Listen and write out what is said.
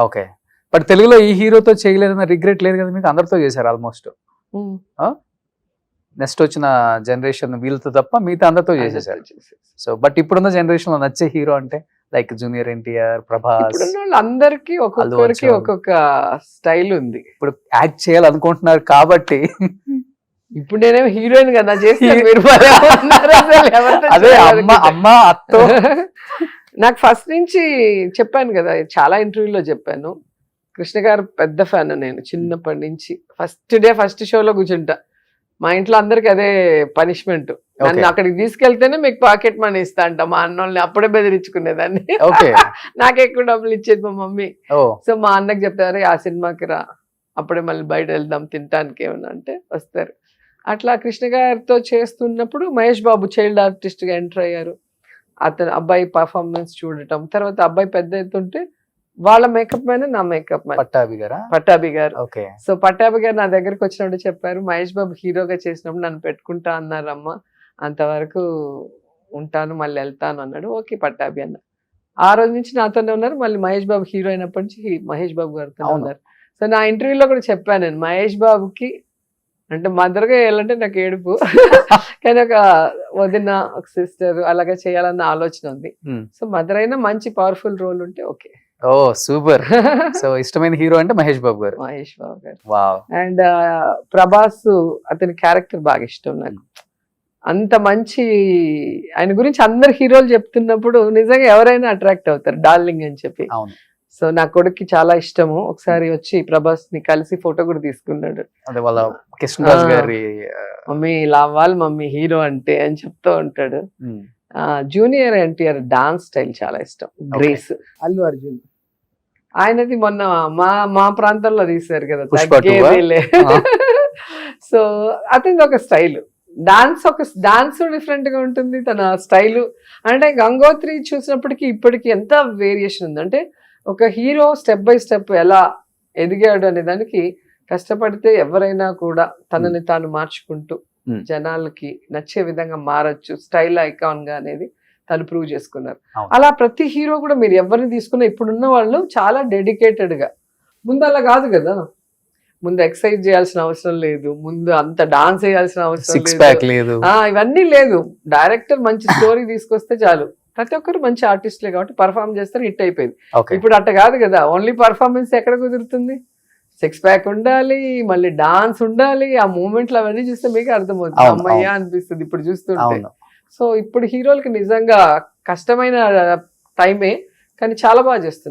Okay. But తెలుగులో ఈ హీరోతో చేయలేదన్న రిగ్రెట్ లేదు కదా మీకు? అందరితో చేశారు ఆల్మోస్ట్. నెక్స్ట్ వచ్చిన జనరేషన్ వీళ్ళతో తప్ప మిగతా అందరితో చేసేసారు. సో బట్ ఇప్పుడున్న జనరేషన్ లో నచ్చే హీరో అంటే లైక్ జూనియర్ ఎన్టీఆర్, ప్రభాస్, ఇప్పుడున్న వాళ్ళందరికీ ఒక్కొక్కరికి ఒక్కొక్క స్టైల్ ఉంది. ఇప్పుడు యాక్ట్ చేయాలనుకుంటున్నారు కాబట్టి ఇప్పుడు నేనేమో హీరోయిన్ కదా చేస్తాను, మీరు భలే ఉన్నారు అసలు, ఎవరితో అదే చేయాలనుకుంటే. అమ్మ అత్తో నాకు ఫస్ట్ నుంచి చెప్పాను కదా, చాలా ఇంటర్వ్యూలో చెప్పాను, కృష్ణ గారు పెద్ద ఫ్యాన్ నేను చిన్నప్పటి నుంచి. ఫస్ట్ షోలో కూర్చుంటా, మా ఇంట్లో అందరికి అదే పనిష్మెంట్. నన్ను అక్కడికి తీసుకెళ్తేనే మీకు పాకెట్ మనీ ఇస్తా అంట, మా అన్నోళ్ళని అప్పుడే బెదిరించుకునేదాన్ని. నాకు ఎక్కువ డబ్బులు ఇచ్చేది మా మమ్మీ. సో మా అన్నకి చెప్తారు ఆ సినిమాకి రా, అప్పుడే మళ్ళీ బయట వెళ్దాం తినడానికి ఏమన్నా అంటే వస్తారు. అట్లా కృష్ణ గారితో చేస్తున్నప్పుడు మహేష్ బాబు చైల్డ్ ఆర్టిస్ట్ గా ఎంటర్ అయ్యారు. అతను అబ్బాయి పర్ఫార్మెన్స్ చూడటం, తర్వాత అబ్బాయి పెద్ద ఎత్తుంటే వాళ్ళ మేకప్ మ్యాన్ నా మేకప్ మ్యాన్ పట్టాభి గారు. సో పట్టాభి గారు నా దగ్గరికి వచ్చినప్పుడు చెప్పారు, మహేష్ బాబు హీరోగా చేసినప్పుడు నన్ను పెట్టుకుంటా అన్నారమ్మా, అంతవరకు ఉంటాను మళ్ళీ వెళ్తాను అన్నాడు. ఓకే పట్టాభి అన్న. ఆ రోజు నుంచి నాతోనే ఉన్నారు. మళ్ళీ మహేష్ బాబు హీరో అయినప్పటి నుంచి మహేష్ బాబు గారితో ఉన్నారు. సో నా ఇంటర్వ్యూలో కూడా చెప్పాను నేను, మహేష్ బాబుకి అంటే మదర్గా వేయాలంటే నాకు ఏడుపు, కానీ ఒక వదిన ఒక సిస్టర్ అలాగే చేయాలన్న ఆలోచన ఉంది. సో మదర్ అయినా మంచి పవర్ఫుల్ రోల్ ఉంటే ఓకే. ఓ సూపర్. సో ఇష్టమైన హీరో అంటే మహేష్ బాబు గారు. వావ్. అండ్ ప్రభాస్, అతని క్యారెక్టర్ బాగా ఇష్టం నాకు. అంత మంచి, ఆయన గురించి అందరు హీరోలు చెప్తున్నప్పుడు నిజంగా ఎవరైనా అట్రాక్ట్ అవుతారు, డార్లింగ్ అని చెప్పి. సో నా కొడుక్కి చాలా ఇష్టము. ఒకసారి వచ్చి ప్రభాస్ ని కలిసి ఫోటో కూడా తీసుకున్నాడు. మమ్మీ ఇలా అవ్వాలి మమ్మీ హీరో అంటే అని చెప్తూ ఉంటాడు. జూనియర్ ఎన్టీఆర్ డాన్స్ స్టైల్ చాలా ఇష్టం. గ్రేస్. అల్లు అర్జున్ ఆయనది మొన్న మా ప్రాంతంలో తీశారు కదా తగ్గేదేలే. సో అతనికి ఒక స్టైల్, డాన్స్ డిఫరెంట్ గా ఉంటుంది తన స్టైల్. అంటే గంగోత్రి చూసినప్పటికీ ఇప్పటికి ఎంత వేరియేషన్ ఉంది అంటే, ఒక హీరో స్టెప్ బై స్టెప్ ఎలా ఎదిగాడు అనే దానికి కష్టపడితే ఎవరైనా కూడా తనని తాను మార్చుకుంటూ జనాలకి నచ్చే విధంగా మారచ్చు, స్టైల్ ఐకాన్ గా అనేది తను ప్రూవ్ చేసుకున్నారు. అలా ప్రతి హీరో కూడా మీరు ఎవరిని తీసుకున్నా ఇప్పుడున్న వాళ్ళు చాలా డెడికేటెడ్ గా, ముందు అలా కాదు కదా, ముందు ఎక్సర్సైజ్ చేయాల్సిన అవసరం లేదు, ముందు అంత డాన్స్ చేయాల్సిన అవసరం లేదు, ఇవన్నీ లేదు. డైరెక్టర్ మంచి స్టోరీ తీసుకొస్తే చాలు, ప్రతి ఒక్కరు మంచి ఆర్టిస్ట్లే కాబట్టి పర్ఫార్మ్ చేస్తారు, హిట్ అయిపోయింది. ఇప్పుడు అట్ట కాదు కదా, ఓన్లీ పర్ఫార్మెన్స్ ఎక్కడ కుదురుతుంది, 6 ప్యాక్ ఉండాలి, మళ్ళీ డాన్స్ ఉండాలి, ఆ మూమెంట్లు అవన్నీ చూస్తే మీకు అర్థమవుతుంది, అమ్మయ్య అనిపిస్తుంది ఇప్పుడు చూస్తుంటే. సో ఇప్పుడు హీరోలకి నిజంగా కష్టమైన టైమే, కానీ చాలా బాగా చేస్తున్నారు.